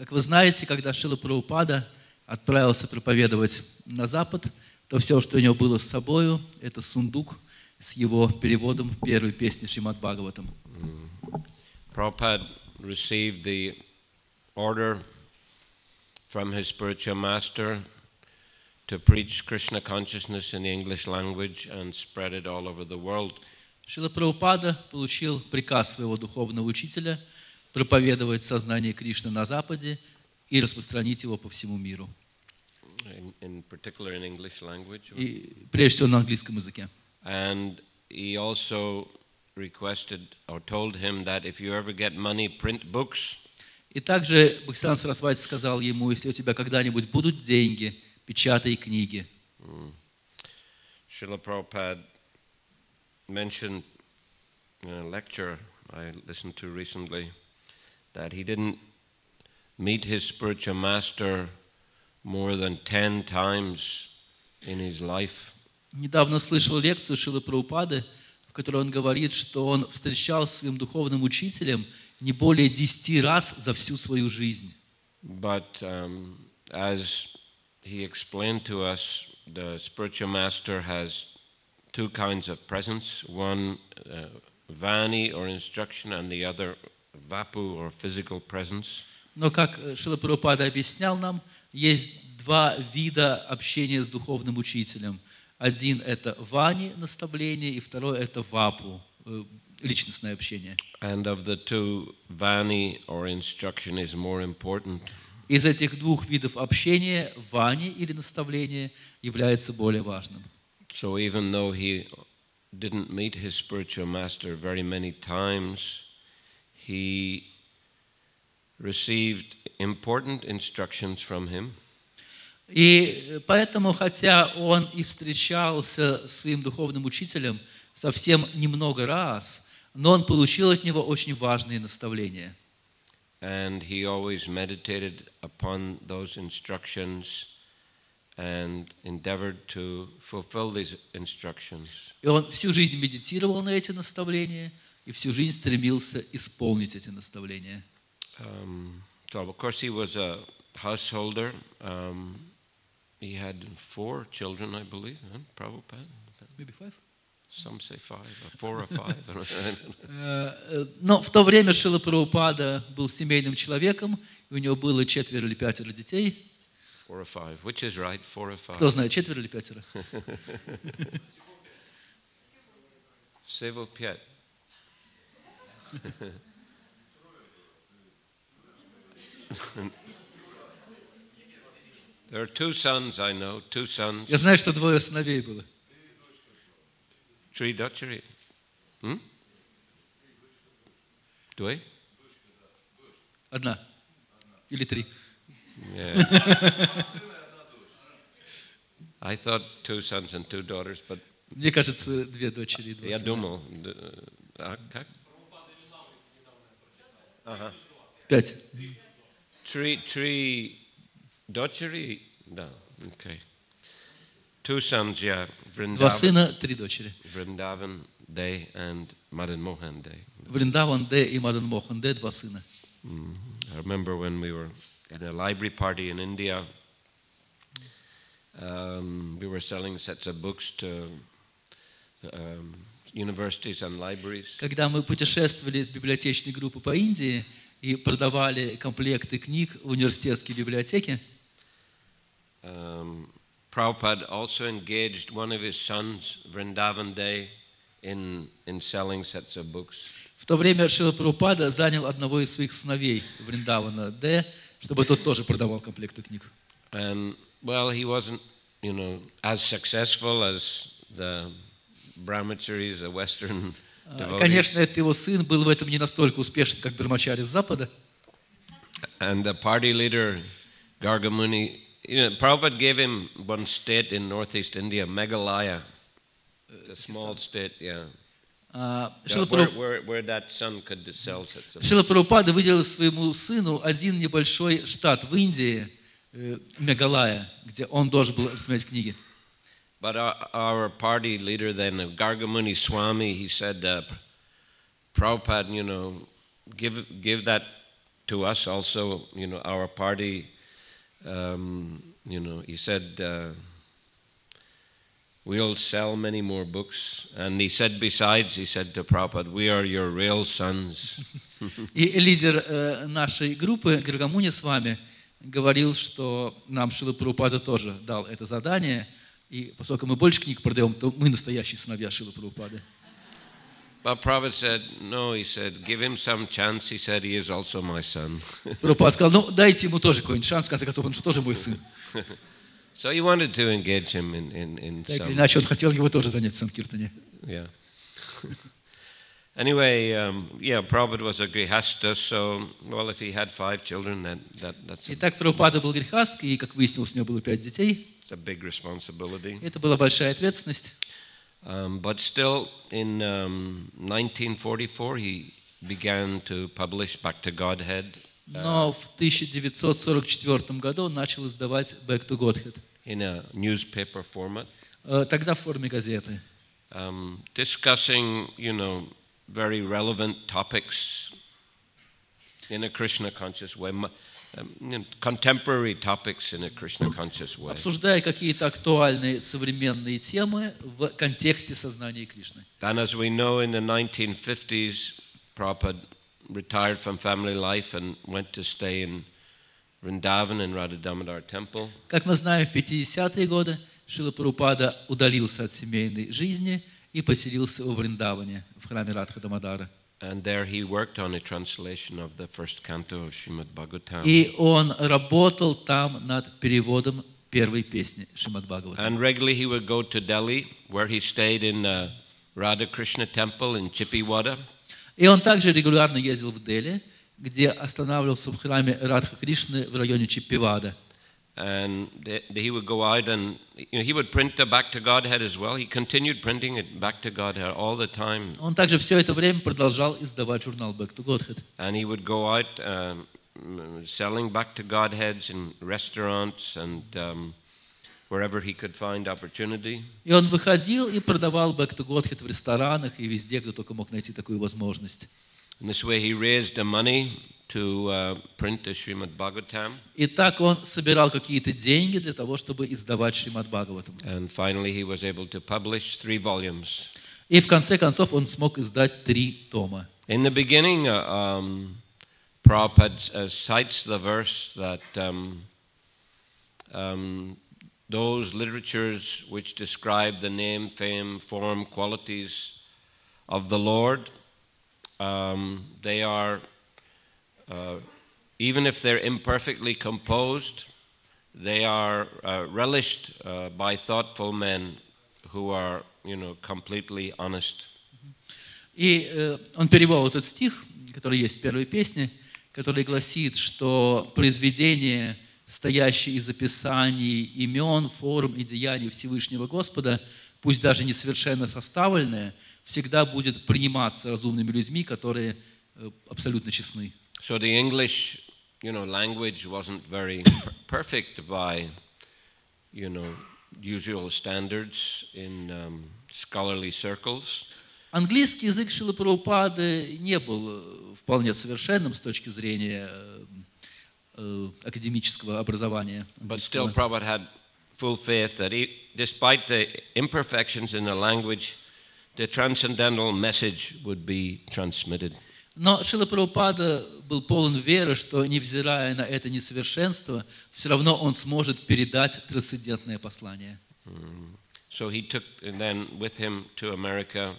Как вы знаете, когда Шрила Прабхупада отправился проповедовать на Запад, то все, что у него было с собою, это сундук с его переводом первой песни Шримад Бхагаватам. Prabhupada received the order from his spiritual master to preach Krishna consciousness in the English language and spread it all over the world. Шрила Прабхупада получил приказ своего духовного учителя проповедовать сознание Кришны на Западе и распространить его по всему миру. In particular in English language. И прежде всего на английском языке. And he also requested or told him that if you ever get money, print books. И также Бхактивиданта Сарасвати сказал ему, если у тебя когда-нибудь будут деньги, печатай книги. Srila Prabhupada mentioned in a lecture I listened to recently that he didn't meet his spiritual master more than 10 times in his life. Недавно слышал лекцию Шрилы Прабхупады, в которой он говорит, что он встречался с своим духовным учителем не более 10 раз за всю свою жизнь. But as he explained to us, the spiritual master has two kinds of presence, one vani or instruction and the other vapu or physical presence. Но как Шрила Прабхупада объяснял нам, есть два вида общения с духовным учителем. Один – это вани, наставление, и второй – это вапу, личностное общение. And of the two, vani or instruction is more important. Из этих двух видов общения вани или наставление является более важным. So even though he didn't meet his spiritual master very many times, he received important instructions from him. И поэтому, хотя он и встречался с своим духовным учителем совсем немного раз, но он получил от него очень важные наставления. And he always meditated upon those instructions and endeavored to fulfill these instructions. И он всю жизнь медитировал на эти наставления и всю жизнь стремился исполнить эти наставления. So of course he was a householder. He had 4 children, I believe, Prabhupada. Maybe 5? Some say 5, or 4 or 5. Но в то время Шрила Прабхупада был семейным человеком, и у него было 4 или 5 детей. 4 or 5. Which is right, 4 or 5? Кто знает, 4 или 5? Всего 5. There are 2 sons, I know, 2 sons. Я знаю, что 2 сыновей было. 3 дочери. 2? 1 или 3. Yeah. I thought 2 sons and 2 daughters, but Мне кажется, 2 дочери и 2 я сына. думал, как? 5. 3 дочери? Да, okay. 2 sons, yeah. 2 сына, 3 дочери. Vrindavan Day and Madan Mohan Day. Вриндаван Де и Мадан Мохан Де, 2 сына. I remember when we were at a library party in India, we were selling sets of books to universities and libraries. Когда мы путешествовали с библиотечной группой по Индии и продавали комплекты книг в университетские библиотеки, Prabhupada also engaged one of his sons, Vrindavan Day, in selling sets of books. в то время Шрила Прабхупада занял одного из своих сыновей, Вриндавана Де, чтобы тот тоже продавал комплекты книг. And well, he wasn't, as successful as the brahmacharis, the Western devotees. Конечно, этот его сын был в этом не настолько успешен, как Брахмачари с Запада. And the party leader, Gargamuni, Prabhupada gave him one state in northeast India, Meghalaya. It's a small state, yeah. Where that son could sell sets of. Шрила Прабхупада выделил своему сыну один небольшой штат в Индии, Мегалая, где он должен был рассмотреть книги. But our party leader then, Gargamuni Swami, he said, Prabhupada, give that to us also, our party, he said, we'll sell many more books. And he said, besides, he said to Prabhupada, we are your real sons. И лидер нашей группы, Гаргамуни с вами, говорил, что нам Шрила Прабхупада тоже дал это задание, и поскольку мы больше книг продаем, то мы настоящие сыновья Шрилы Прабхупады. But Prabhupada said, no, he said, give him some chance. He said, he is also my son. Прабхупада сказал, дайте ему тоже какой-нибудь шанс, в конце концов, он же тоже мой сын. So he wanted to engage him in Так или some... иначе, он хотел его тоже занять в Санкиртане. Yeah. Anyway, Prabhupada was a grihasta, so, well, if he had 5 children, that's Итак, Прабхупада был грехаст, и, как выяснилось, у него было 5 детей. a big responsibility. Это была большая ответственность. But still, in 1944, he began to publish Back to Godhead Но в 1944 году он начал издавать Back to Godhead. in a newspaper format, Тогда в форме газеты. discussing, very relevant topics in a Krishna conscious way, contemporary topics in a Krishna conscious way. Обсуждая какие-то актуальные современные темы в контексте сознания Кришны. And as we know, in the 1950s, Prabhupada retired from family life and went to stay in Vrindavan in Radha Damodar Temple. Как мы знаем, в 50-е годы Шрила Прабхупада удалился от семейной жизни и поселился во Вриндаване, в храме Радха Дамодара. And there he worked on a translation of the first canto of Srimad Bhagavatam. И он работал там над переводом первой песни Шримад Бхагаватам. And regularly he would go to Delhi, where he stayed in the Radha Krishna temple in Chippiwada. И он также регулярно ездил в Дели, где останавливался в храме Радха Кришны в районе Чиппивада. And he would go out and he would print the Back to Godhead as well. He continued printing it Back to Godhead all the time. Он также все это время продолжал издавать журнал Back to Godhead. And he would go out selling Back to Godheads in restaurants and wherever he could find opportunity. И он выходил и продавал Back to Godhead в ресторанах и везде, где только мог найти такую возможность. In this way he raised the money to print the Srimad Bhagavatam. И так он собирал какие-то деньги для того, чтобы издавать Шримад Бхагаватам. And finally he was able to publish 3 volumes. И в конце концов он смог издать 3 тома. In the beginning, Prabhupada cites the verse that those literatures which describe the name, fame, form, qualities of the Lord, they are even if they're imperfectly composed, they are relished by thoughtful men who are, completely honest. И он перевел этот стих, который есть в первой песне, который гласит, что произведение, стоящее из описаний имен, форм и деяний Всевышнего Господа, пусть даже несовершенно составленное, всегда будет приниматься разумными людьми, которые абсолютно честны. So the English, language wasn't very perfect by, usual standards in scholarly circles. Английский язык Шрилы Прабхупады не был вполне совершенным с точки зрения академического образования. But still, Prabhupada had full faith that despite the imperfections in the language, the transcendental message would be transmitted. Но Шрила Прабхупада был полон веры, что, невзирая на это несовершенство, все равно он сможет передать трансцендентное послание. So he took then with him to America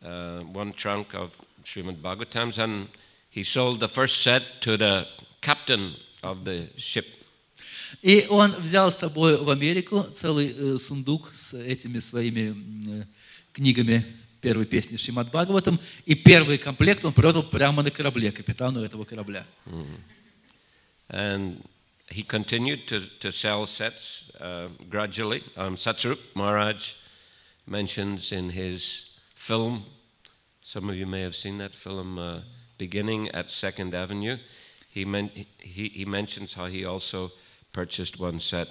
one trunk of Srimad Bhagavatams, and he sold the first set to the captain of the ship. И он взял с собой в Америку целый сундук с этими своими книгами первой песни Шримад Бхагаватам, и первый комплект он продал прямо на корабле, капитану этого корабля. And he continued to sell sets gradually. Satsarup Maharaj mentions in his film, some of you may have seen that film, Beginning at 2nd Avenue, he mentions how he also purchased one set.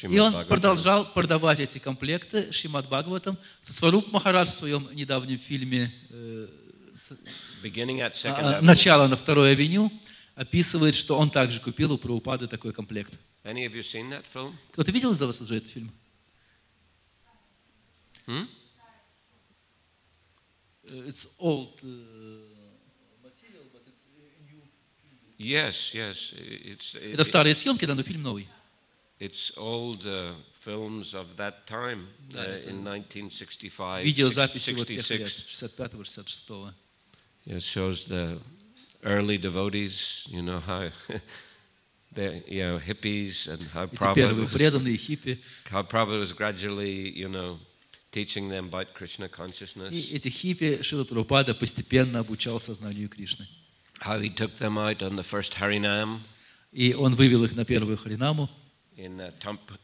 И он продолжал продавать эти комплекты Шримад Бхагаватам. Сасваруп Махарадж в своем недавнем фильме beginning at Second Avenue. начало на Второй авеню, описывает, что он также купил у Прабхупады такой комплект. Any of you seen that film? Кто-то видел из вас уже этот фильм? It's old material, but it's new. Yes. Это старые съемки, да, но фильм новый. It's old films of that time in 1965, Видеозаписи вот тех лет, 66. 65-го, 66-го. It shows the early devotees, you know how they, hippies, and how Эти первые преданные хиппи. Prabhupada was gradually, teaching them about Krishna consciousness. И эти хиппи Шрила Прабхупада постепенно обучал сознанию Кришны. How he took them out on the first Harinam. И он вывел их на первую Харинаму. In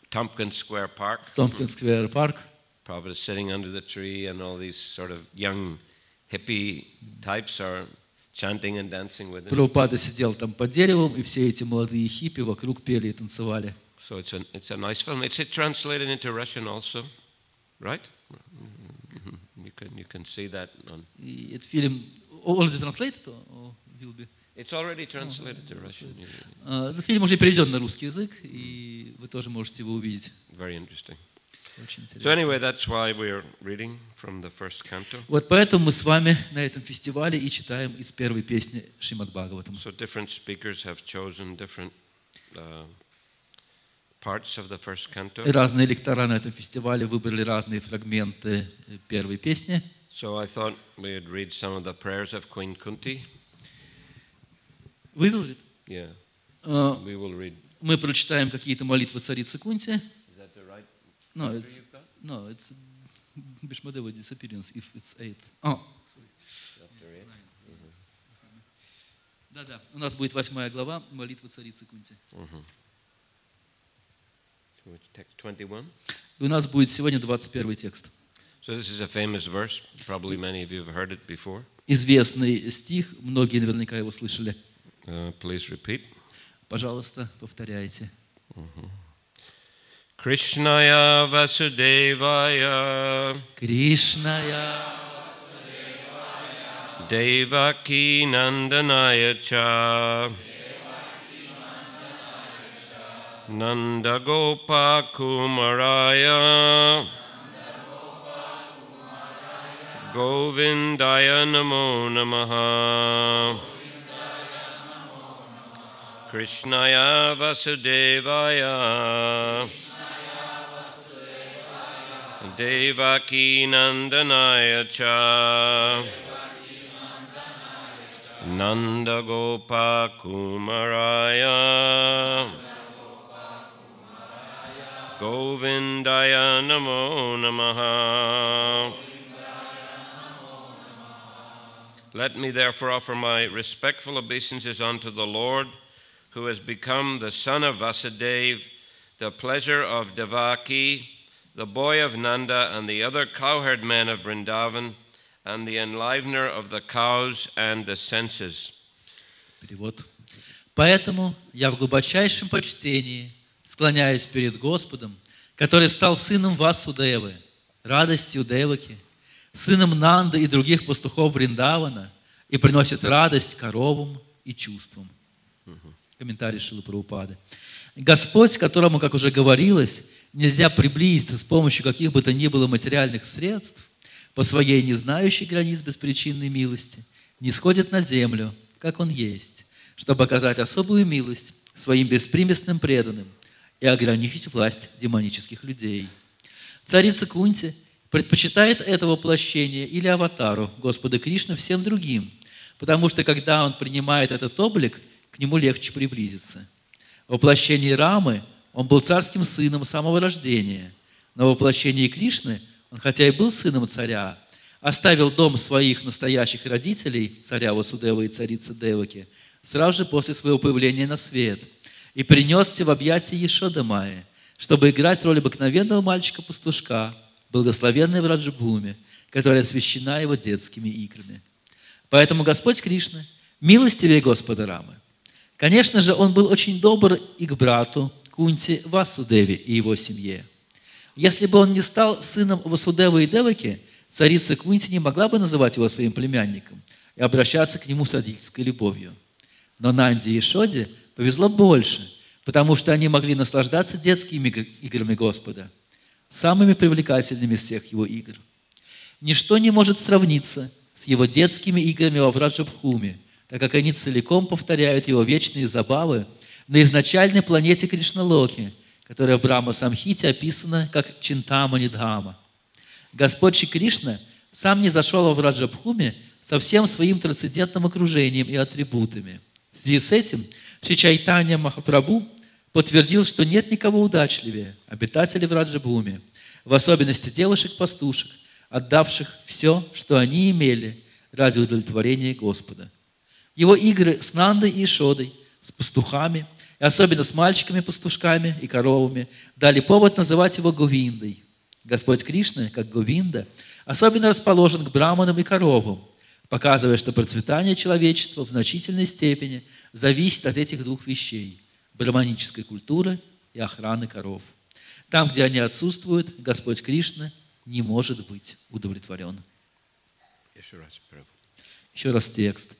Tompkins Square Park. Tompkins Square Park. Prabhupada is sitting under the tree, and all these sort of young hippie types are chanting and dancing with him. Прабхупада сидел там под деревом, и все эти молодые хиппи вокруг пели и танцевали. So it's a nice film. It's translated into Russian also, right? You can see that on. И этот фильм already translated, or will be? It's already translated to Russian. Этот фильм уже переведен на русский язык, и вы тоже можете его увидеть. Very interesting. Очень интересно. So anyway, that's why we're reading from the first canto. Вот поэтому мы с вами на этом фестивале и читаем из первой песни Шримад Бхагаватам. So different speakers have chosen different parts of the first canto. И разные лектора на этом фестивале выбрали разные фрагменты первой песни. So I thought we'd read some of the prayers of Queen Kunti. Выбрали? Yeah. We will read. Мы прочитаем какие-то молитвы царицы Кунти. Is that the right? No, it's Bishmadeva disappearance if it's 8. Oh, sorry. Да. У нас будет 8 глава молитвы царицы Кунти. Text 21. И у нас будет сегодня 21 текст. So this is a famous verse. Probably many of you have heard it before. Известный стих, многие наверняка его слышали. Please repeat. Пожалуйста, повторяйте. Krishnaya Vasudevaya Кришная Devaki Nandanaya Cha Nanda Gopa Kumaraya Govindaya Namo Namaha Krishnaya Vasudevaya Devaki Nandanaya Cha Nanda Gopa Kumaraya Govindaya Namo Namaha. Let me therefore offer my respectful obeisances unto the Lord, who has become the son of Vasudeva, the pleasure of Devaki, the boy of Nanda, and the other cowherd men of Vrindavan, and the enlivener of the cows and the senses. Перевод. Поэтому я в глубочайшем почтении склоняюсь перед Господом, который стал сыном Васудевы, радостью Деваки, сыном Нанды и других пастухов Вриндавана, и приносит радость коровам и чувствам. Комментарий Шрилы Прабхупады. Господь, которому, как уже говорилось, нельзя приблизиться с помощью каких бы то ни было материальных средств, по своей не знающей границ беспричинной милости, не сходит на землю, как Он есть, чтобы оказать особую милость своим беспримесным преданным и ограничить власть демонических людей. Царица Кунти предпочитает это воплощение или аватару Господа Кришны всем другим, потому что, когда он принимает этот облик, к нему легче приблизиться. В воплощении Рамы он был царским сыном с самого рождения, но в воплощении Кришны он, хотя и был сыном царя, оставил дом своих настоящих родителей, царя Васудева и царицы Деваки, сразу же после своего появления на свет, и принесся в объятия Ешоды Майи, чтобы играть роль обыкновенного мальчика-пастушка, благословенной в Раджабхуме, которая освящена его детскими икрами. Поэтому Господь Кришна милостивее Господа Рамы. Конечно же, он был очень добр и к брату Кунти Васудеве и его семье. Если бы он не стал сыном Васудевы и Деваки, царица Кунти не могла бы называть его своим племянником и обращаться к Нему с родительской любовью. Но Нанде и Шоде повезло больше, потому что они могли наслаждаться детскими играми Господа, самыми привлекательными из всех Его игр. Ничто не может сравниться с Его детскими играми во Враджабхуме, так как они целиком повторяют Его вечные забавы на изначальной планете Кришналоки, которая в Брахма-самхите описана как Чинтамани-Дхама. Господь Шри Кришна сам не зашел во Враджабхуме со всем своим трансцендентным окружением и атрибутами. В связи с этим Шри Чайтанья Махапрабху подтвердил, что нет никого удачливее обитателей Враджабхуме, в особенности девушек-пастушек, отдавших все, что они имели, ради удовлетворения Господа. Его игры с Нандой и Шодой, с пастухами, и особенно с мальчиками-пастушками и коровами, дали повод называть его Говиндой. Господь Кришна, как Говинда, особенно расположен к браманам и коровам, показывая, что процветание человечества в значительной степени зависит от этих двух вещей – браманической культуры и охраны коров. Там, где они отсутствуют, Господь Кришна не может быть удовлетворен. Еще раз текст.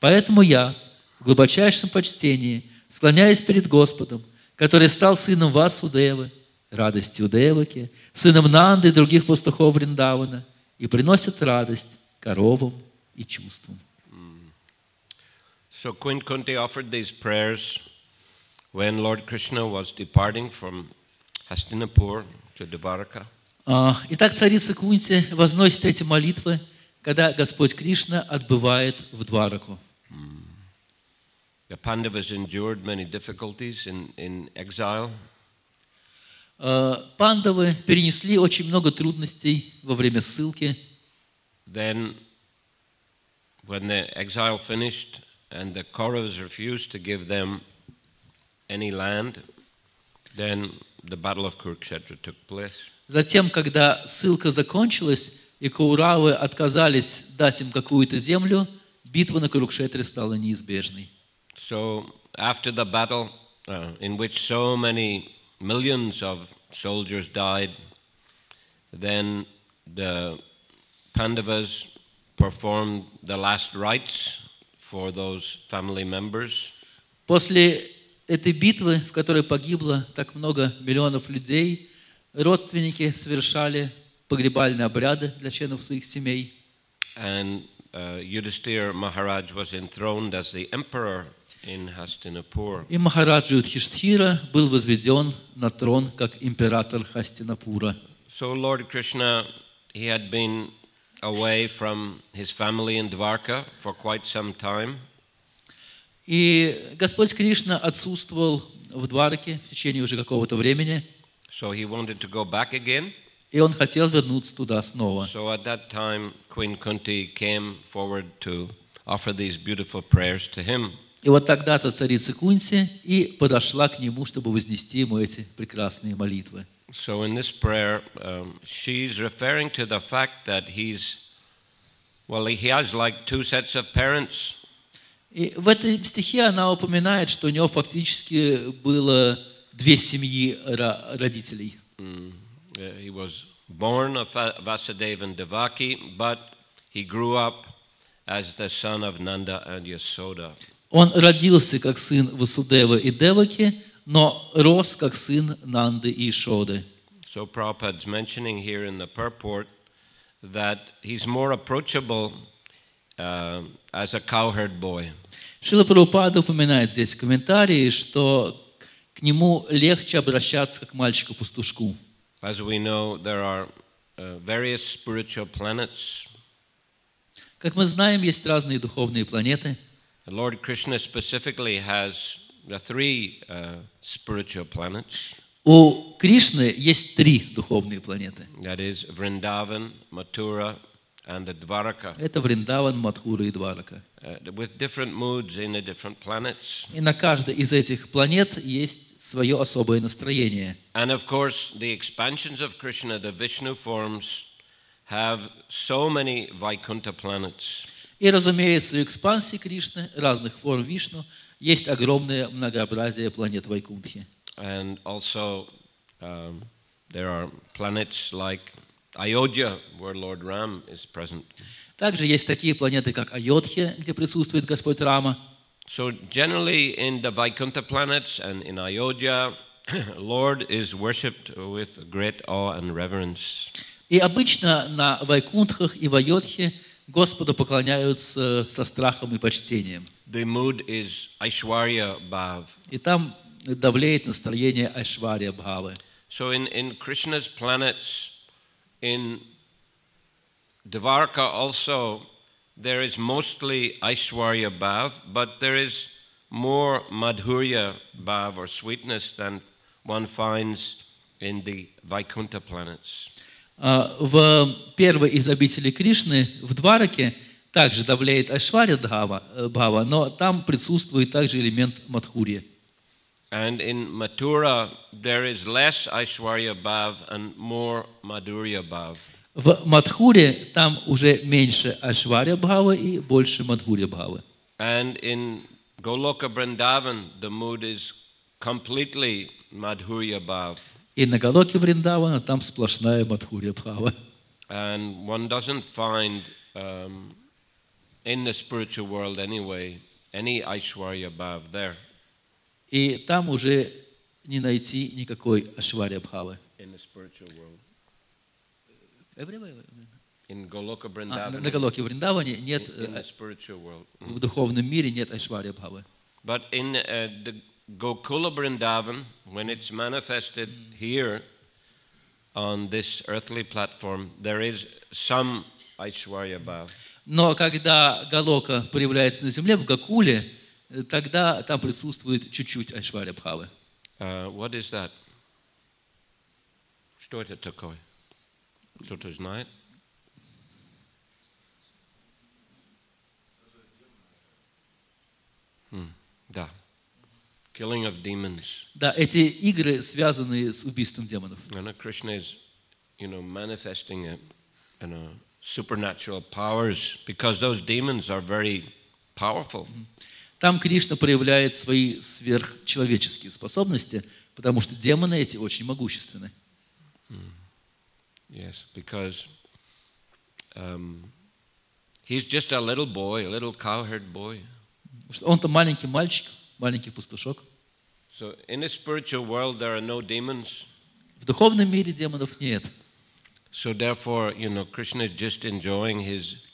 «Поэтому я в глубочайшем почтении склоняюсь перед Господом, который стал сыном Васудевы, радостью Деваки, сыном Нанды и других пастухов Вриндавана, и приносит радость коровам и чувствам». So Queen Kunti offered these prayers when Lord Krishna was departing from Hastinapur to Dvaraka. Итак, царица Кунти возносит эти молитвы, когда Господь Кришна отбывает в Двараку. The Pandavas endured many difficulties in exile. Пандавы перенесли очень много трудностей во время ссылки. Then, when the exile finished and the Kauravas refused to give them any land, then the battle of Kurukshetra took place. Затем, когда ссылка закончилась, и Кауравы отказались дать им какую-то землю, битва на Курукшетре стала неизбежной. So, after the battle, in which so many millions of soldiers died, then the Pandavas performed the last rites for those family members. После этой битвы, в которой погибло так много миллионов людей, родственники совершали погребальные обряды для членов своих семей. And Yudhishthira Maharaj was enthroned as the emperor in Hastinapur. И Махараджа Юдхиштхира был возведен на трон как император Хастинапура. So Lord Krishna, he had been away from his family in Dwarka for quite some time. И Господь Кришна отсутствовал в Двараке в течение уже какого-то времени. So he wanted to go back again. И он хотел вернуться туда снова. So at that time, Queen Kunti came forward to offer these beautiful prayers to him. И вот тогда-то царица Кунти и подошла к нему, чтобы вознести ему эти прекрасные молитвы. So in this prayer, she's referring to the fact that he has like two sets of parents. И в этом стихе она упоминает, что у него фактически было две семьи родителей. He was born of Vasudeva and Devaki, but he grew up as the son of Nanda and Yasoda. Он родился как сын Васудевы и Деваки, но рос как сын Нанды и Ишоды. So Prabhupada's mentioning here in the purport that he's more approachable as a cowherd boy. Шрила Прабхупада упоминает здесь в комментарии, что к нему легче обращаться как к мальчику-пастушку. As we know, there are various spiritual planets. Как мы знаем, есть разные духовные планеты. Lord Krishna specifically has the three spiritual planets. У Кришны есть три духовные планеты. That is Vrindavan, Mathura, and Dwaraka. Это Вриндаван, Мадхура и Дварака. With different moods in the different planets. И на каждой из этих планет есть свое особое настроение. And of course, the expansions of Krishna, the Vishnu forms, have so many Vaikuntha planets. И, разумеется, в экспансии Кришны, разных форм Вишну, есть огромное многообразие планет Вайкунтхи. And also, there are planets like Ayodhya, where Lord Ram is present. Также есть такие планеты, как Айодхя, где присутствует Господь Рама. So generally in the Vaikuntha planets and in Ayodhya, Lord is worshipped with great awe and reverence. И обычно на Вайкунтхах и в Айодхе Господу поклоняются со страхом и почтением. The mood is Aishwarya Bhav. И там давлеет настроение Айшварья Бхавы. So in Krishna's planets, in Dvarka also, there is mostly Aishwarya Bhav, but there is more Madhurya Bhav or sweetness than one finds in the Vaikuntha planets. В первой из обителей Кришны, в Двараке, также давлеет Айшварья Бхава, но там присутствует также элемент Мадхурья. And in Mathura, there is less Aishwarya Bhav and more Madhurya Bhav. В Мадхуре там уже меньше Айшварья Бхавы и больше Мадхурья Бхавы. And in Goloka Vrindavan, the mood is completely Madhurya Bhav. И на Галоке Вриндавана там сплошная Мадхурья Бхава. And one doesn't find in the spiritual world anyway any Aishwarya Bhav there. И там уже не найти никакой Айшварья Бхавы. In the spiritual world. Everywhere. In Goloka Vrindavan. На Галоке Вриндаване нет, in the spiritual world. в духовном мире нет Айшварья Бхавы. But in the Gokula Vrindavan, when it's manifested here on this earthly platform, there is some Aishwarya Bhav. Но когда Галока проявляется на земле, в Гакуле, тогда там присутствует чуть-чуть Айшварья Бхавы. What is that? Что это такое? Кто-то знает? Да. Killing of demons. Да, эти игры связаны с убийством демонов. And Krishna is, manifesting supernatural powers because those demons are very powerful. Там Кришна проявляет свои сверхчеловеческие способности, потому что демоны эти очень могущественны. Yes, because he's just a little boy, a little cowherd boy. Он-то маленький мальчик, маленький пастушок. So in the spiritual world there are no demons. В духовном мире демонов нет. So therefore, Krishna is just enjoying his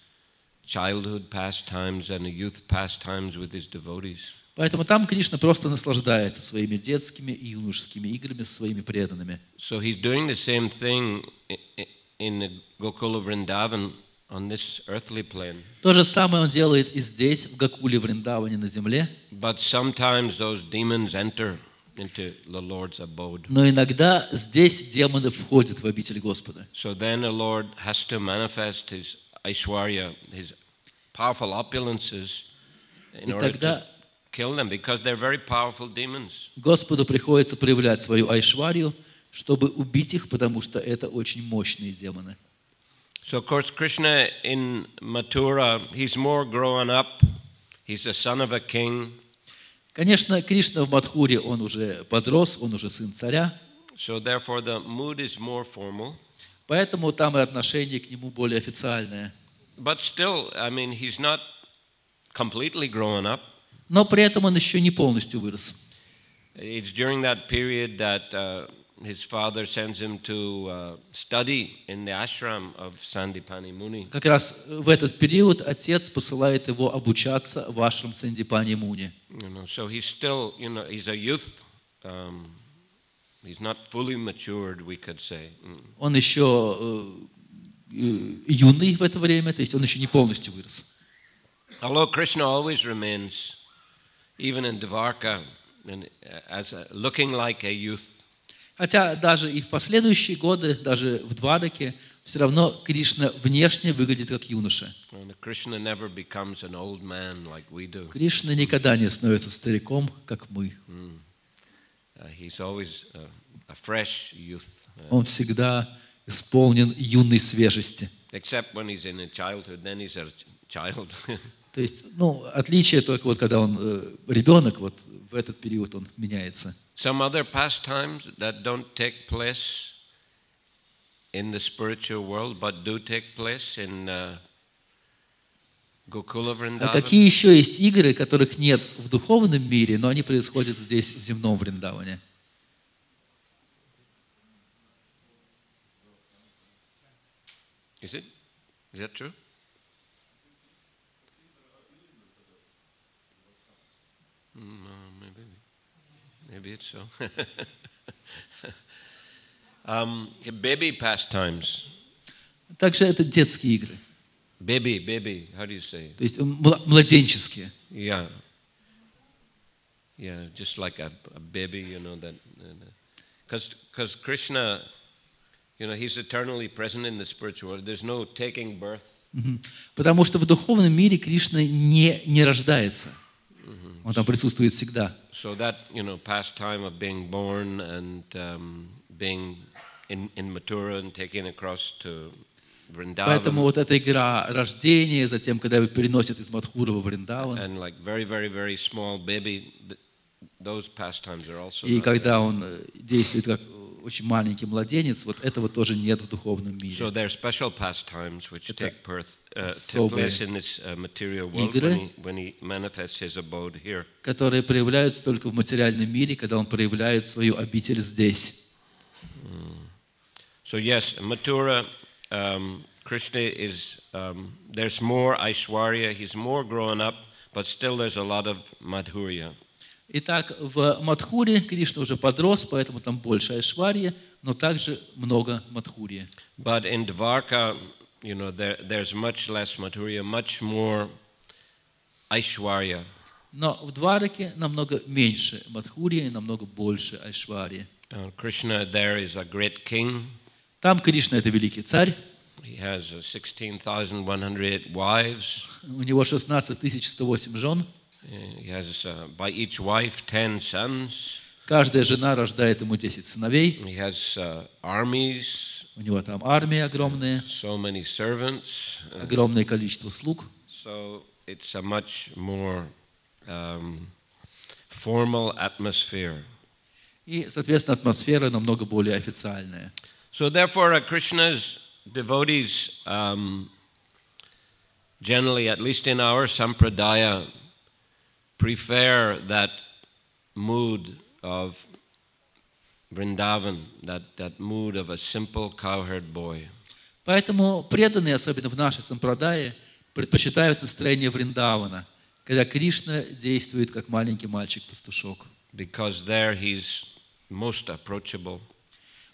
childhood pastimes and youth pastimes with his devotees. Поэтому там Кришна просто наслаждается своими детскими и юношескими играми с своими преданными. So he's doing the same thing in Gokula Vrindavan on this earthly plane. То же самое он делает и здесь, в Гакуле Вриндаване на земле. But sometimes those demons enter into the Lord's abode. Но иногда здесь демоны входят в обитель Господа. So then the Lord has to manifest his Aishwarya, his powerful opulences in order to kill them because they're very powerful demons. Господу приходится проявлять свою Айшварью, чтобы убить их, потому что это очень мощные демоны. So of course Krishna in Mathura, he's more grown up. He's the son of a king. Конечно, Кришна в Мадхуре, он уже подрос, он уже сын царя. So therefore the mood is more formal. Поэтому там и отношение к нему более официальное. But still, he's not completely grown up. Но при этом он еще не полностью вырос. It's during that period that his father sends him to study in the ashram of Sandipani Muni. Как раз в этот период отец посылает его обучаться в ашрам Сандипани Муни. So he's still, he's a youth. He's not fully matured, we could say. Он еще юный в это время, то есть он еще не полностью вырос. Although Krishna always remains, even in Dvarka, as looking like a youth. Хотя даже и в последующие годы, даже в Двараке, все равно Кришна внешне выглядит как юноша. Krishna never becomes an old man like we do. Кришна никогда не становится стариком, как мы. He's always a fresh youth. Он всегда исполнен юной свежести. Except when he's in a childhood, then he's a child. То есть, отличие только вот когда он ребенок, вот в этот период он меняется. Some other pastimes that don't take place in the spiritual world, but do take place in Gokula А какие Vrindavan. еще есть игры, которых нет в духовном мире, но они происходят здесь, в земном Вриндаване? Is it? Is that true? Maybe it's so. Baby pastimes. Также это детские игры, Baby, how do you say? то есть младенческие. Yeah. Yeah, just like a baby, you know, that. Because Krishna, you know, he's eternally present in the spiritual world. There's no taking birth. Потому что в духовном мире Кришна не рождается. Он там присутствует всегда. So that, you know, pastime of being born and being in Mathura and taking across to Поэтому Vrindavan вот эта игра рождения, затем, когда его переносят из Мадхуры во Вриндаван, and like very small baby, those pastimes are also и not когда there. он действует как очень маленький младенец, вот этого тоже нет в духовном мире. So there are special pastimes which Это take особые place in this material world игры, when he manifests his abode here. которые проявляются только в материальном мире, когда он проявляет свою обитель здесь. So yes, Mathura, Krishna is, there's more Aishwarya, he's more grown up, but still there's a lot of Madhurya. Итак, в Мадхуре Кришна уже подрос, поэтому там больше Айшварьи, но также много Мадхурьи. But in Dvarka, you know, there's much less Madhurya, much more Aishwarya. Но в Двараке намного меньше Мадхурьи и намного больше Айшварьи. Krishna there is a great king. Там Кришна – это великий царь. He has 16,108 wives. У него 16 108 жен. He has, by each wife, 10 sons. Каждая жена рождает ему 10 сыновей. He has armies. У него там армия огромная, So many servants. огромное количество слуг. So it's a much more formal atmosphere. И, соответственно, атмосфера намного более официальная. So therefore, Krishna's devotees generally, at least in our sampradaya, prefer that mood of Vrindavan, that mood of a simple cowherd boy. Поэтому преданные, особенно в нашей сампрадае, предпочитают настроение Вриндавана, когда Кришна действует как маленький мальчик-пастушок. Because there he's most approachable.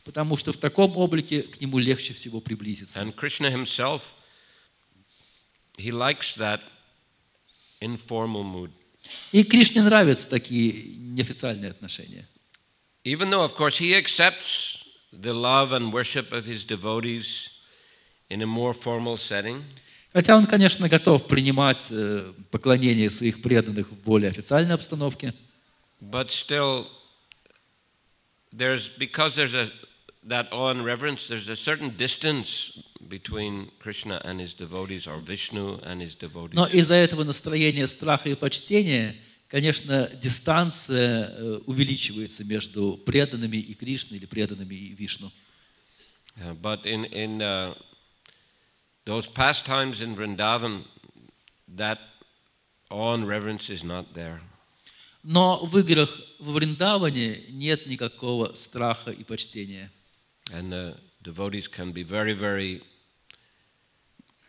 Потому что в таком облике к нему легче всего приблизиться. And Krishna himself, he likes that informal mood. И Кришне нравятся такие неофициальные отношения. Even though, of course, he accepts the love and worship of his devotees in a more formal setting. Хотя он, конечно, готов принимать поклонение своих преданных в более официальной обстановке. But still, because there's that awe and reverence, there's a certain distance between Krishna and his devotees, or Vishnu and his devotees. Но из-за этого настроения страха и почтения, конечно, дистанция увеличивается между преданными и Кришной или преданными и Вишну. But in those pastimes in Vrindavan, that awe and reverence is not there. Но в играх во Вриндаване нет никакого страха и почтения. And the devotees can be very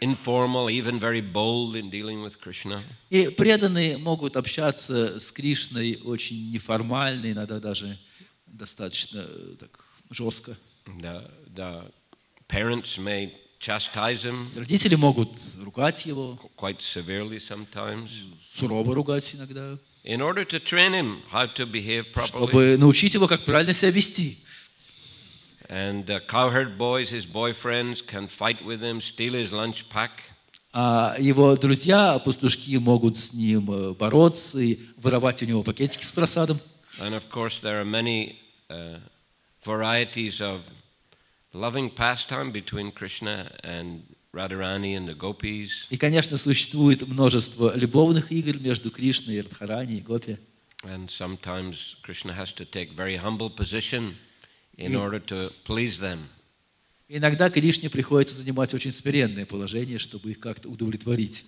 informal, even very bold in dealing with Krishna. И преданные могут общаться с Кришной очень неформально, иногда даже достаточно так жестко. The parents may chastise him Родители могут ругать его, quite severely sometimes, сурово ругать иногда, in order to train him how to behave properly. чтобы научить его, как правильно себя вести. And cowherd boys, his boyfriends, can fight with him, steal his lunch pack. А его друзья, пастушки, могут с ним бороться и воровать у него пакетики с просадом. And of course, there are many varieties of loving pastime between Krishna and Radharani and the gopis. И, конечно, существует множество любовных игр между Кришной и Радхарани и Гопи. And sometimes Krishna has to take very humble position in order to please them. Иногда Кришне приходится занимать очень смиренное положение, чтобы их как-то удовлетворить.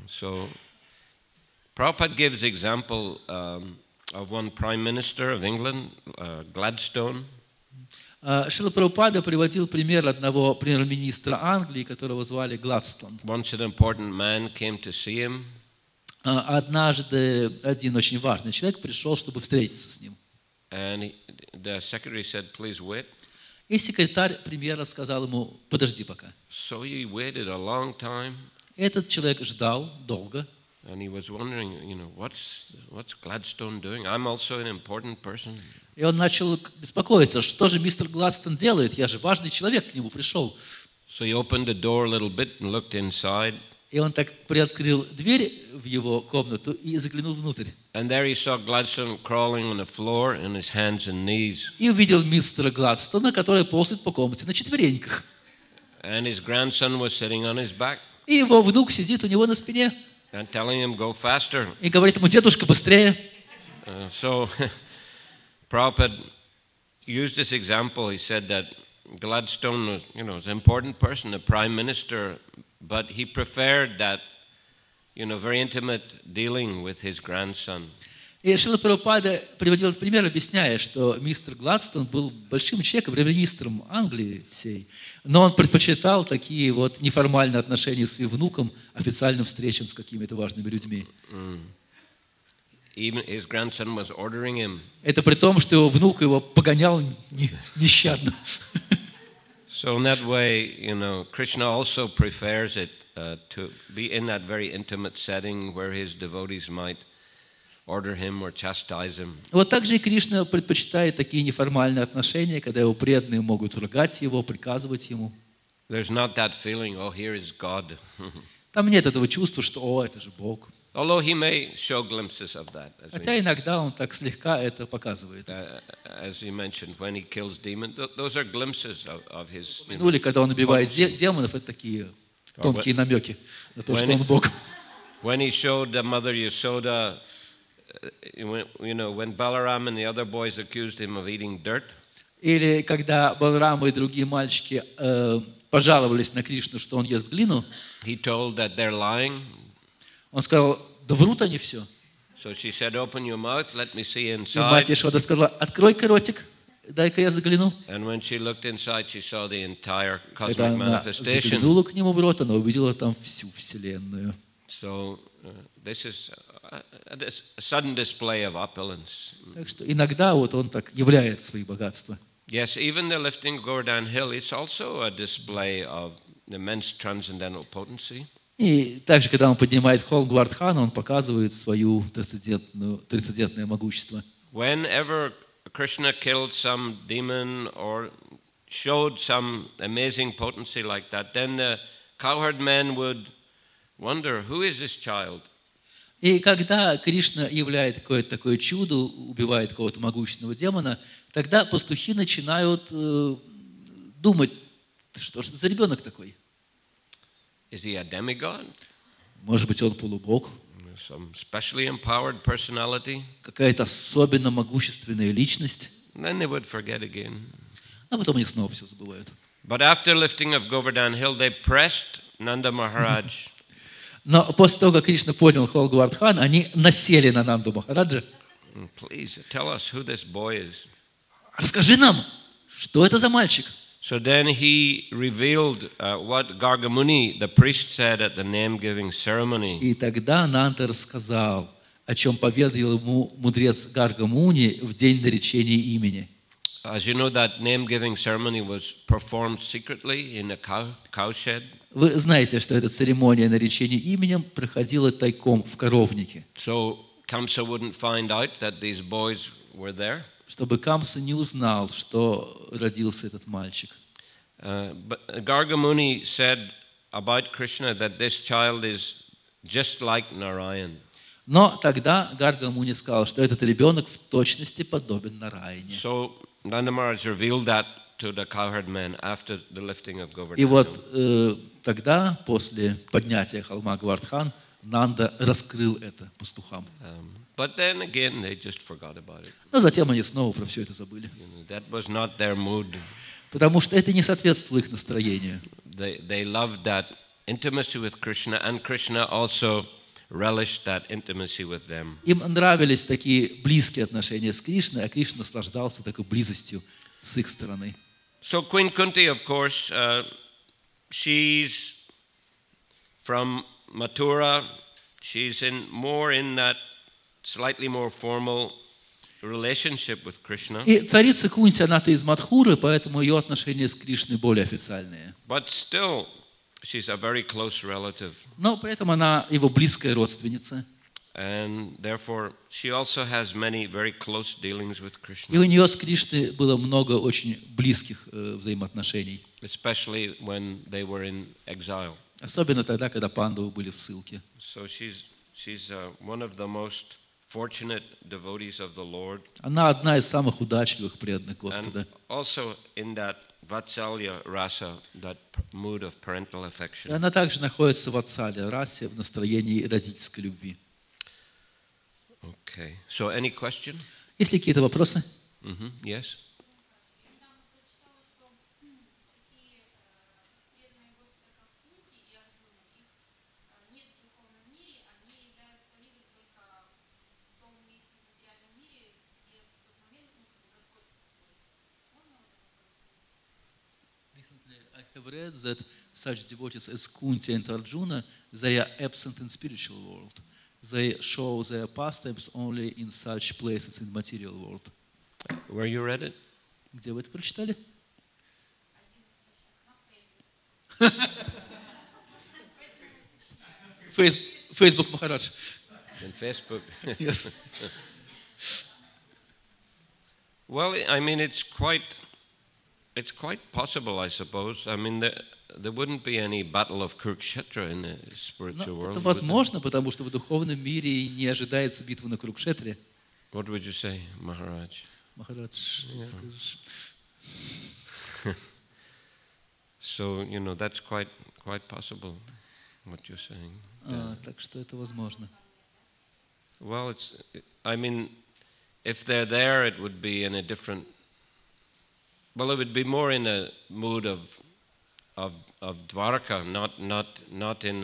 So, Prabhupada gives example of one prime minister of England, Gladstone. Шрила Прабхупада приводил пример одного премьер-министра Англии, которого звали Гладстон. Once an important man came to see him. Однажды один очень важный человек пришел, чтобы встретиться с ним. And the secretary said, "Please wait." И секретарь премьера сказал ему: подожди пока. So he waited a long time. Этот человек ждал долго. And he was wondering, what's Gladstone doing? I'm also an important person. И он начал беспокоиться, что же мистер Гладстон делает? Я же важный человек, к нему пришел. So he opened the door a little bit and looked inside. И он так приоткрыл дверь в его комнату и заглянул внутрь. And there he saw Gladstone crawling on the floor on his hands and knees. И увидел мистера Гладстона, который ползает по комнате на четвереньках. And his grandson was sitting on his back. И его внук сидит у него на спине. And telling him, go faster. И говорит ему: дедушка, быстрее. So Prabhupada used this example. He said that Gladstone was an important person, a prime minister, but he preferred that, very intimate dealing with his grandson. И Шрила Прабхупада приводил этот пример, объясняя, что мистер Гладстон был большим человеком, премьер-министром Англии всей, но он предпочитал такие вот неформальные отношения с своим внуком официальным встречам с какими-то важными людьми. Even his grandson was ordering him. Это при том, что его внук его погонял нещадно. So in that way, Krishna also prefers it to be in that very intimate setting where his devotees might order him or chastise him. Вот так же и Кришна предпочитает такие неформальные отношения, когда его преданные могут ругать его, приказывать ему. There's not that feeling, oh, here is God. Там нет этого чувства, что «О, это же Бог». Although he may show glimpses of that. Хотя иногда он так слегка это показывает. As you mentioned, when he kills demons, those are glimpses of his. Упомянули, когда он убивает демонов, это такие тонкие намеки на то, что он Бог. When he showed the mother Yashoda, when Balaram and the other boys accused him of eating dirt. Или когда Баларам и другие мальчики пожаловались на Кришну, что он ест глину. He told that they're lying. Он сказал: да врут они все. So she said, "Open your mouth, let me see inside." И мать Ешода сказала: открой-ка ротик, дай-ка я загляну. And when she looked inside, she saw the entire cosmic Когда она manifestation. заглянула к нему в рот, она увидела там всю вселенную. So this is a sudden display of opulence. Так что иногда вот он так являет свои богатства. Yes, even the lifting of Govardhan Hill is also a display of immense transcendental potency. И также, когда он поднимает холм Гвардхана, он показывает свое трансцендентное могущество. Whenever Krishna killed some demon or showed some amazing potency like that, then the cowherd men would wonder, who is this child? И когда Кришна являет какое-то такое чудо, убивает какого-то могущественного демона, тогда пастухи начинают думать, что же это за ребенок такой? Is he a demigod? Может быть, он полубог? Some specially empowered personality? Какая-то особенно могущественная личность? Then they would forget again. А потом они снова все забывают. But after lifting of Govardhan Hill, they pressed Nanda Maharaj. Но после того, как Кришна поднял холм Гвардхан, они насели на Нанду Махараджа. Please tell us who this boy is. Расскажи нам, что это за мальчик? So then he revealed what Gargamuni, the priest, said at the name-giving ceremony. И тогда Нанда рассказал, о чем поведал ему мудрец Гаргамуни в день наречения имени. As you know, that name-giving ceremony was performed secretly in a cowshed. Вы знаете, что эта церемония наречения именем проходила тайком в коровнике. So Kamsa wouldn't find out that these boys were there. Чтобы Камса не узнал, что родился этот мальчик. But Gargamuni said about Krishna that this child is just like Narayan. Но тогда Гаргамуни сказал, что этот ребенок в точности подобен Нараяне. So Nanda Maharaj revealed that to the cowherd men after the lifting of Govardhan. И вот тогда, после поднятия холма Гвардхан, Нанда раскрыл это пастухам. But then again, they just forgot about it. Но затем они снова про все это забыли. That was not their mood. Потому что это не соответствовало их настроению. They loved that intimacy with Krishna, and Krishna also relished that intimacy with them. Им нравились такие близкие отношения с Кришной, а Кришна наслаждался такой близостью с их стороны. So Queen Kunti, of course, she's from Mathura. She's more in that slightly more formal relationship with Krishna. И царица Кунти, она-то из Мадхуры, поэтому ее отношения с Кришной более официальные. But still, she's a very close relative. Но при этом она его близкая родственница. And therefore, she also has many very close dealings with И у Krishna. нее с Кришной было много очень близких взаимоотношений. Especially when they were in exile. Особенно тогда, когда пандавы были в ссылке. So she's one of the most fortunate devotees of the Lord. Она одна из самых удачливых преданных Господа. And also in that Vatsalya rasa, that mood of parental И affection. она также находится в Vatsalya расе, в настроении родительской любви. Okay. So any question? Есть ли какие-то вопросы? Yes. Recently, I have read that such devotees as Kunti and Arjuna, they are absent in spiritual world. They show their pastimes only in such places in material world. Where you read it? Где вы это прочитали? Facebook Махарадж. In Facebook. Yes. Well, I mean, it's quite possible, I suppose. I mean, there wouldn't be any battle of Kurukshetra in the spiritual world. Это возможно, потому что в духовном мире не ожидается битвы на Курукшетре. What would you say, Maharaj? Махарадж, что скажешь? So, that's quite possible, what you're saying. Так что это возможно. Well, I mean, if they're there, it would be in a different. Well, it would be more in a mood of Dwarka, not in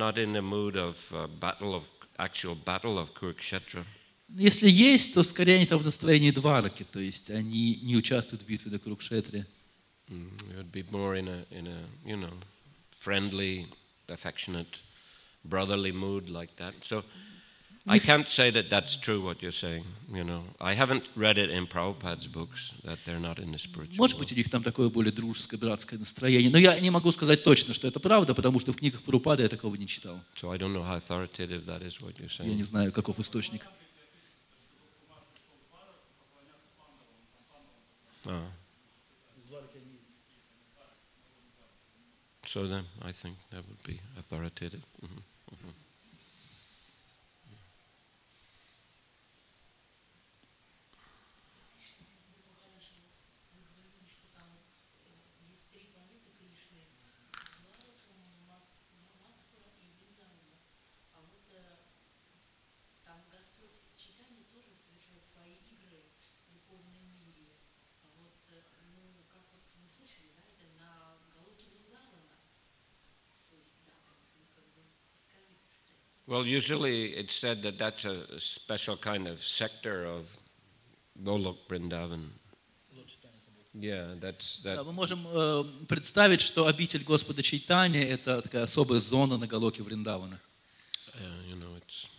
not in the mood of actual battle of Kurukshetra. Если есть, то скорее они там в настроении Двараки, то есть они не участвуют в битве на Курукшетре. It would be more in a friendly, affectionate, brotherly mood like that. So I can't say that that's true what you're saying. I haven't read it in Prabhupada's books that they're not in the spiritual Может world. быть, у них там такое более дружеское, братское настроение, но я не могу сказать точно, что это правда, потому что в книгах Прабхупады я такого не читал. So I don't know how authoritative that is what you're Я не saying. знаю, каков источник. So then I think that would be authoritative. Well, usually it's said that that's a special kind of sector of Golok Vrindavan. Yeah, that's that. Да, мы можем представить, что обитель Господа Чайтаньи – это такая особая зона на Галоке Вриндавана. It's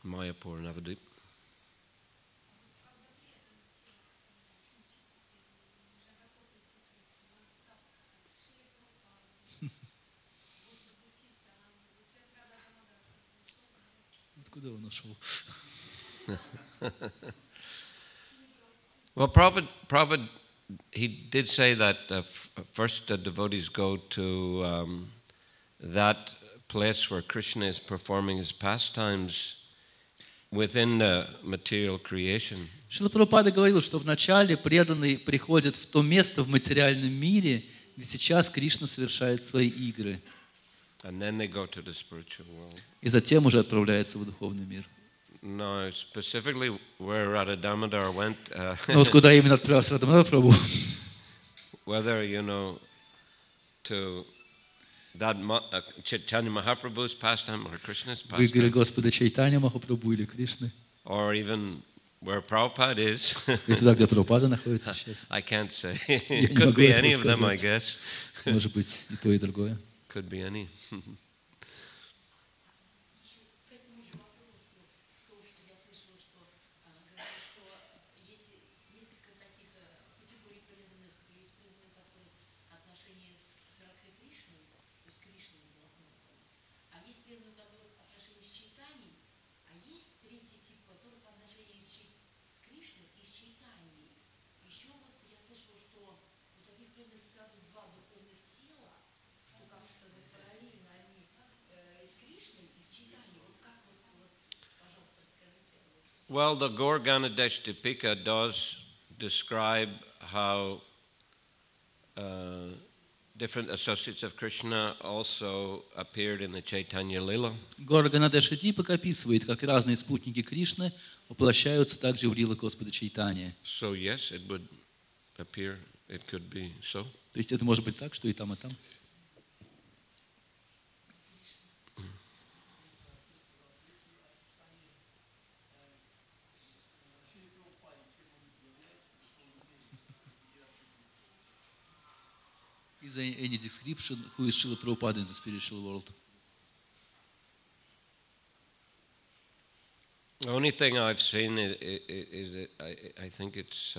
Mayapur, Navadip. Откуда он ушел? Well, Prabhupada, he did say that first the devotees go to that place where Krishna is performing his pastimes within the material creation. Шрила Прабхупада говорил, что вначале преданный приходит в то место в материальном мире, где сейчас Кришна совершает свои игры. And then they go to the spiritual world. И затем уже отправляется в духовный мир. No, specifically where Radha Damodar went, Но вот куда именно отправился Радамадар Прабху? whether, to that Chaitanya Mahaprabhu's pastime or Krishna's В игры pastime, Господа Чайтанья Махапрабху или Кришны? or even where Prabhupada is. И туда, где Прабхупада находится сейчас? I can't say. Я It не could могу be этого any of them, I сказать. guess. Может быть, и то, и другое. Could be any. Well, the Gaur Ganadesh Tipika does describe how different associates of Krishna also appeared in the Chaitanya Lila. Гора Ганадеша Дипак описывает, как разные спутники Кришны воплощаются также в лилы Господа Чайтаньи. So yes, it would appear, it could be so. То есть это может быть так, что и там, и там. Is there any description who is Шрила Прабхупада in the spiritual world? The only thing I've seen is that I think it's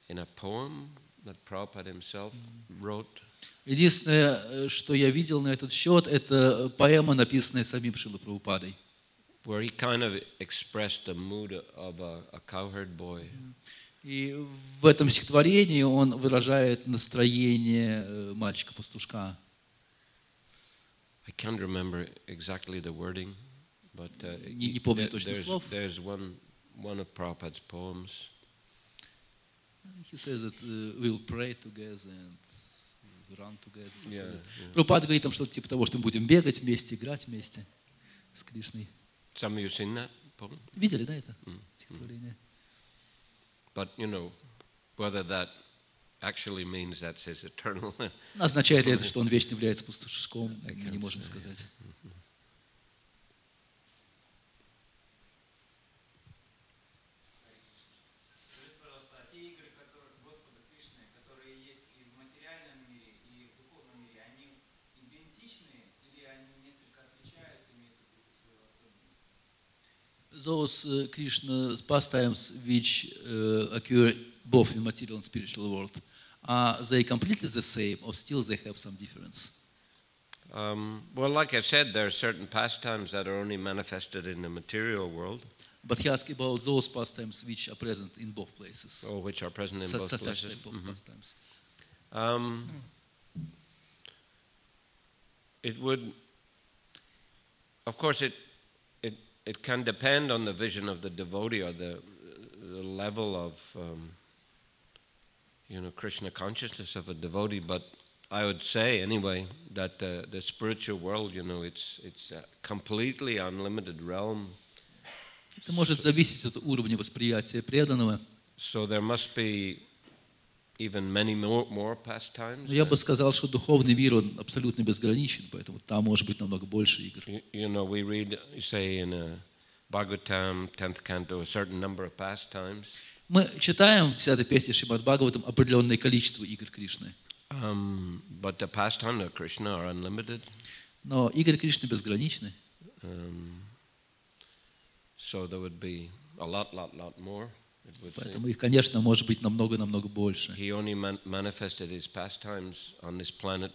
in a poem that Prabhupada himself wrote. Единственное, что я видел на этот счет, это поэма, написанная самим Шрилой Прабхупадой. Where he kind of expressed the mood of a cowherd boy. И в этом стихотворении он выражает настроение мальчика-пастушка. I can't remember exactly the wording, but Не помню точно слов. there's one of Prabhupada's poems. He says that we'll pray together and run together. Yeah. Прабхупада говорит там что-то типа того, что мы будем бегать вместе, играть вместе с Кришной. Some of you seen that poem? Видели, да, это стихотворение? But, whether that actually means that's his eternal... Означает ли это, что он вечно является пастушком, мы не можем сказать. Скажите, пожалуйста, а те игры, которые Господа Кришны, которые есть и в материальном мире, и в духовном мире, они идентичны или они несколько отличаются, имеют какую-то свою особенность? Those Krishna's pastimes which occur both in material and spiritual world, are they completely the same or still they have some difference? Well, like I said, there are certain pastimes that are only manifested in the material world. But he asked about those pastimes which are present in both places. Or which are present in both Such places. type of pastimes. It would, of course, it can depend on the vision of the devotee or the level of, Krishna consciousness of a devotee. But I would say anyway that the spiritual world, it's a completely unlimited realm. Это может зависеть от уровня восприятия преданного. So there must be even many more pastimes. Но я бы сказал, что духовный мир, он абсолютно безграничен, поэтому там может быть намного больше игр. We read, say, in Bhagavatam, 10th canto, a certain number of pastimes. Мы читаем в 10-й песне Шримад Бхагаватам определенное количество игр Кришны. But the pastimes of Krishna are unlimited. Но игры Кришны безграничны. So there would be a lot more. Поэтому их, конечно, может быть намного больше. He only manifested his pastimes on this planet.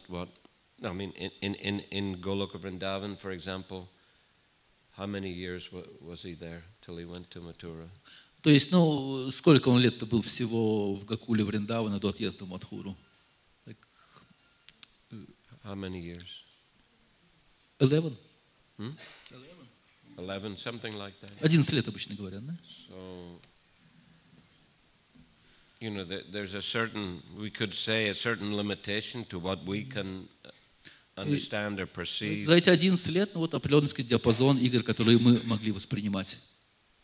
In Goloka Vrindavan, for example, how many years was he there till he went to Mathura? То есть, сколько он лет-то был всего в Гокуле Вриндавана до отъезда в Мадхуру? How many years? 11? 11, something like that. 11 лет обычно говорят, да? So, there's we could say a certain limitation to what we can understand or perceive. За эти 11 лет, ну, вот определенный, сказать, диапазон игр, которые мы могли воспринимать.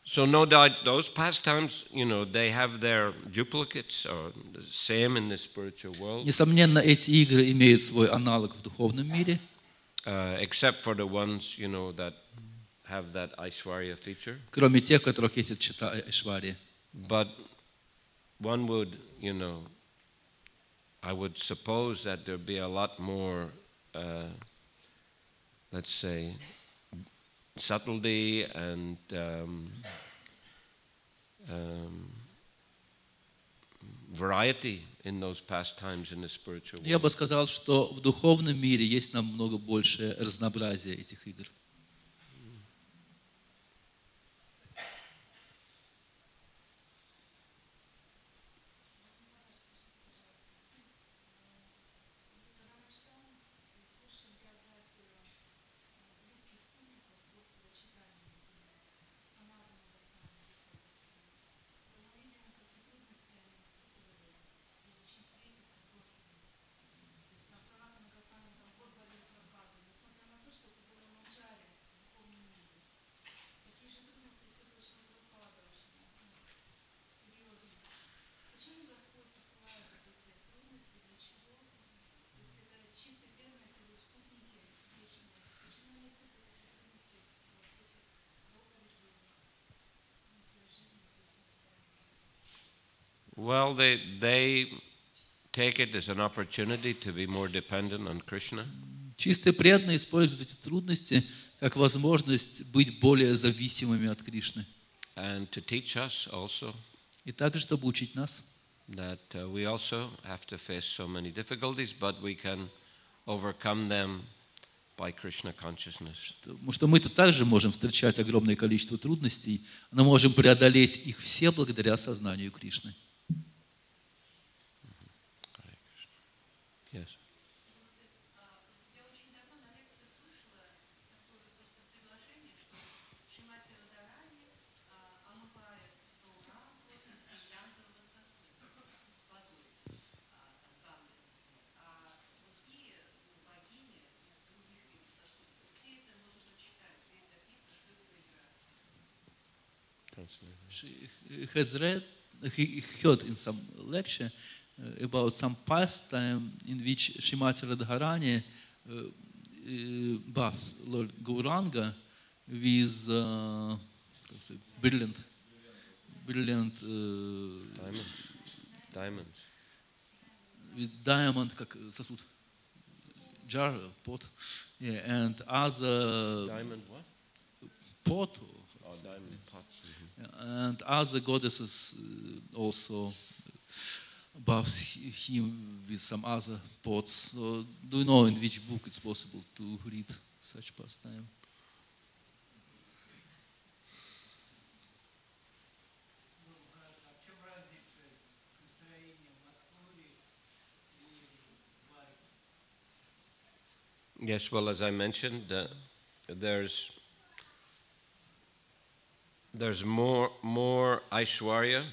So no doubt those pastimes, they have their duplicates or the same in the spiritual world. Несомненно, эти игры имеют свой аналог в духовном мире, Except for the ones, that have that Aishwarya feature. кроме тех, у которых есть чита Айшварья. But one would, I would suppose that there'd be a lot more, let's say, subtlety and variety in those pastimes in the spiritual Я world. бы сказал, что в духовном мире есть намного больше разнообразия этих игр. Well, they take it as an opportunity to be more dependent on Krishna. Чистые преданные используют эти трудности как возможность быть более зависимыми от Кришны. And to teach us also И также, чтобы учить нас, that we also have to face so many difficulties, but we can overcome them by Krishna consciousness. потому что мы-то также можем встречать огромное количество трудностей, но можем преодолеть их все благодаря сознанию Кришны. Yes. Я очень давно на лекции слышала такое просто предложение, что Шримати Радхарани омывает рроу из бриллиантового сосуда с водой, там камня, другие богини из других видов сосудов. Где это можно прочитать, где это написано, что это за игра? He heard in some lecture about some pastime in which Srimati Radharani baths Lord Gauranga with brilliant Diamonds. with diamond, как сосуд, jar, pot, yeah, and other Diamond what? pot, Oh, diamond pot. and other goddesses also bathes him with some other pots. So do you know in which book it's possible to read such pastime? В чем разница настроения Мадхури и Дварки? Yes, well, as I mentioned, there's more Aishwarya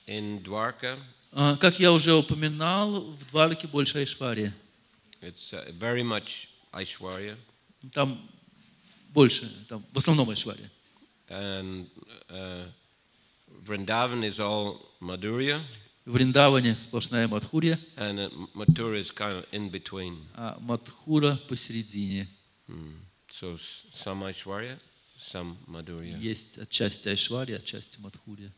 in Dwarka. Как я уже упоминал, в Дварке больше Айшварья. It's very much Aishwarya. Там больше, там в основном Айшварья. And Vrindavan is all Madhurya, В Вриндаване сплошная Мадхурья, and Mathura is kind of in between. а Мадхура посередине. So some Aishwarya, some Madhurya. Есть отчасти Айшварья, отчасти Мадхурья.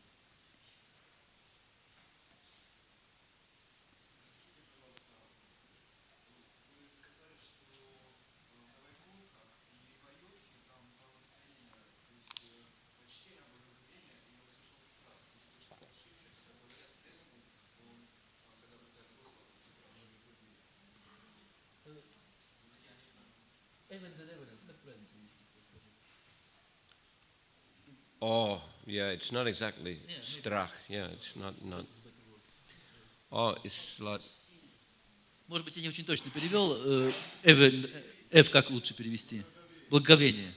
Oh, yeah, it's not exactly strach. Yeah, it's not. Oh, it's like. Может быть, я не очень точно перевел. Как лучше перевести? Благоговение.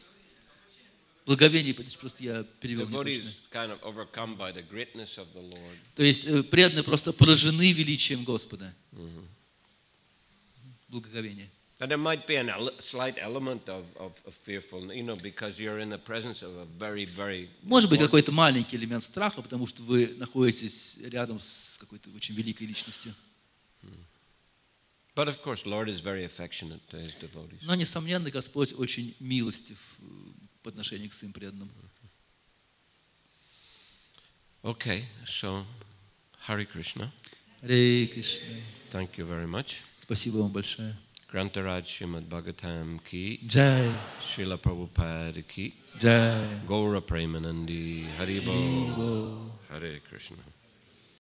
Благоговение, просто я перевел The не body точно. is kind of overcome by the greatness of the Lord. То есть преданные просто поражены величием Господа. Благоговение. And there might be a slight element of fearful, because you're in the presence of a very, very. Может быть, какой-то маленький элемент страха, потому что вы находитесь рядом с какой-то очень великой личностью. But of course, Lord is very affectionate to His devotees. Но, несомненно, Господь очень милостив по отношению к своим преданным. Okay, so Hare Krishna. Харе Кришна. Thank you very much. Спасибо вам большое. Grantaraj Srimad Bhagavatam ki, Джай, Шриле Прабхупаде ki, Джай. Gaura Premanandi, Haribo, Hare Krishna.